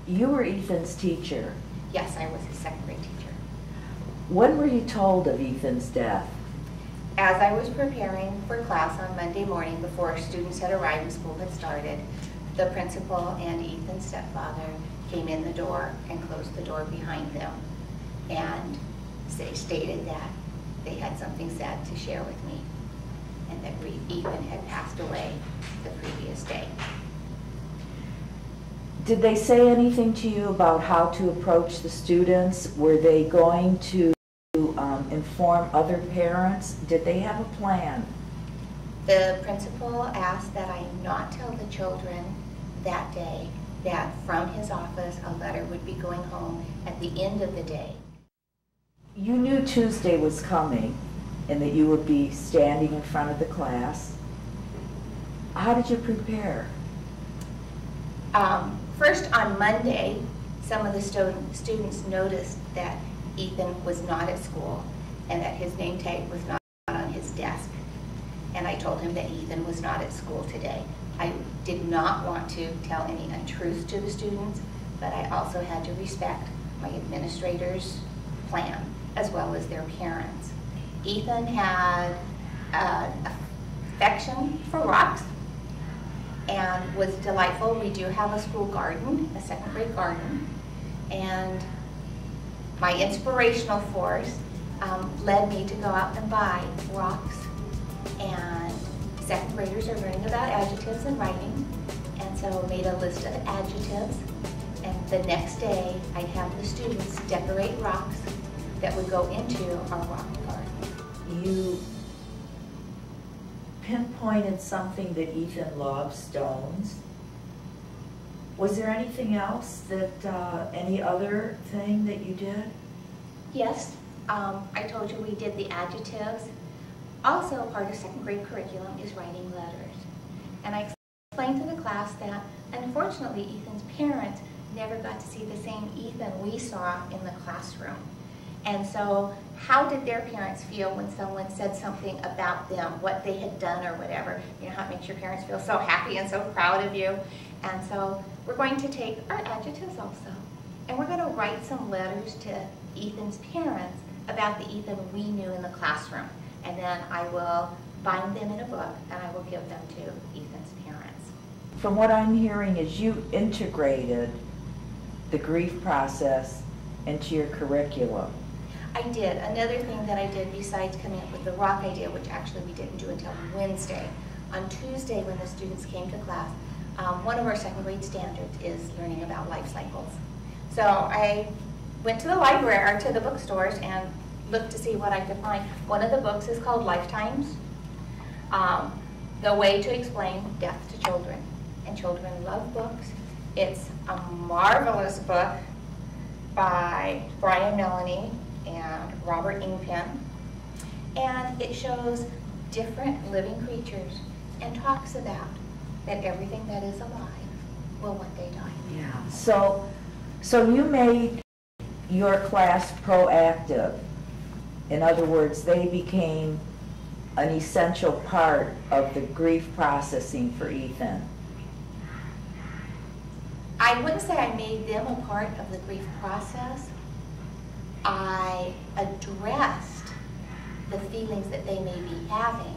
You were Ethan's teacher. Yes, I was his second grade teacher. When were you told of Ethan's death? As I was preparing for class on Monday morning before students had arrived and school had started, the principal and Ethan's stepfather came in the door and closed the door behind them. And they stated that they had something sad to share with me and that Ethan had passed away the previous day. Did they say anything to you about how to approach the students? Were they going to inform other parents? Did they have a plan? The principal asked that I not tell the children that day that from his office a letter would be going home at the end of the day. You knew Tuesday was coming and that you would be standing in front of the class. How did you prepare? First on Monday, some of the students noticed that Ethan was not at school and that his name tag was not on his desk. And I told him that Ethan was not at school today. I did not want to tell any untruths to the students, but I also had to respect my administrator's plan as well as their parents. Ethan had an affection for rocks and was delightful. We do have a school garden, a second grade garden, and my inspirational force led me to go out and buy rocks, and second graders are learning about adjectives and writing, and so made a list of adjectives, and the next day I'd have the students decorate rocks that would go into our rock garden. You pinpointed something that Ethan loved, stones. Was there anything else that, any other thing that you did? Yes, I told you we did the adjectives. Also, part of second grade curriculum is writing letters. And I explained to the class that, unfortunately, Ethan's parents never got to see the same Ethan we saw in the classroom. And so, how did their parents feel when someone said something about them, what they had done or whatever? You know how it makes your parents feel so happy and so proud of you? And so, we're going to take our adjectives also, and we're going to write some letters to Ethan's parents about the Ethan we knew in the classroom. And then I will bind them in a book, and I will give them to Ethan's parents. From what I'm hearing is you integrated the grief process into your curriculum. I did. Another thing that I did besides coming up with the rock idea, which actually we didn't do until Wednesday, on Tuesday when the students came to class, one of our second grade standards is learning about life cycles. So I went to the library, or to the bookstores, and looked to see what I could find. One of the books is called Lifetimes, The Way to Explain Death to Children. And children love books. It's a marvelous book by Brian Melanie and Robert Ingpen. And it shows different living creatures and talks about that everything that is alive will one day die. Yeah. So you made your class proactive. In other words, they became an essential part of the grief processing for Ethan. I wouldn't say I made them a part of the grief process. I addressed the feelings that they may be having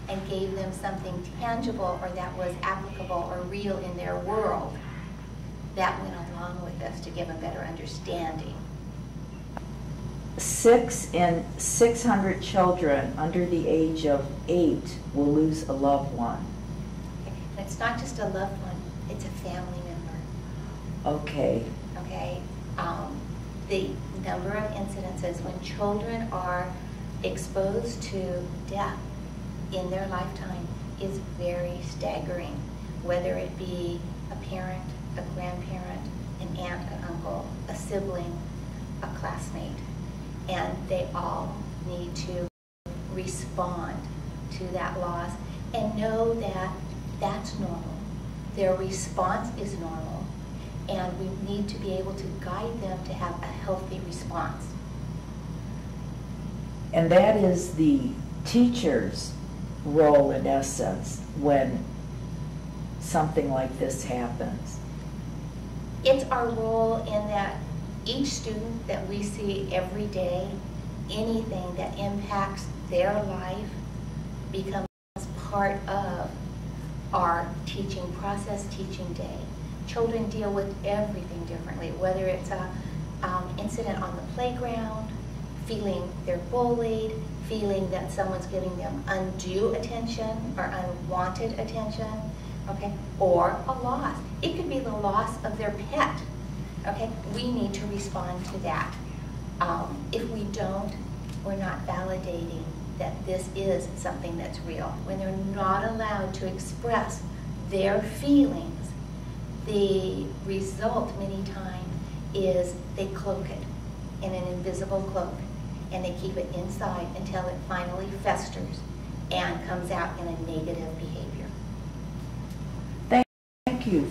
and gave them something tangible or that was applicable or real in their world that went along with this to give a better understanding. 6 in 600 children under the age of 8 will lose a loved one. And it's not just a loved one, it's a family member. Okay. Okay. The number of incidences when children are exposed to death in their lifetime is very staggering, whether it be a parent, a grandparent, an aunt, an uncle, a sibling, a classmate. And they all need to respond to that loss and know that that's normal. Their response is normal, and we need to be able to guide them to have a healthy response. And that is the teacher's role in essence when something like this happens. It's our role in that each student that we see every day, anything that impacts their life becomes part of our teaching process, teaching day. Children deal with everything differently, whether it's a incident on the playground, feeling they're bullied, feeling that someone's giving them undue attention or unwanted attention, okay, or a loss. It could be the loss of their pet, okay? We need to respond to that. If we don't, we're not validating that this is something that's real. When they're not allowed to express their feelings, the result many times is they cloak it in an invisible cloak, and they keep it inside until it finally festers and comes out in a negative behavior.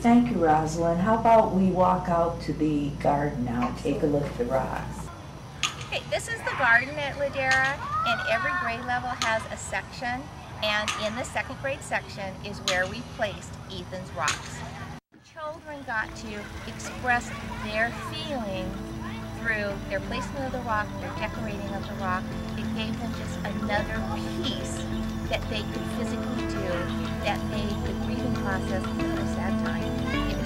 Thank you, Rosalind. How about we walk out to the garden now, Absolutely. Take a look at the rocks. Okay, this is the garden at Ladera, and every grade level has a section, and in the second grade section is where we placed Ethan's rocks. Children got to express their feelings through their placement of the rock, their decorating of the rock. It gave them just another piece that they could physically do, that made the grieving process a sad time. It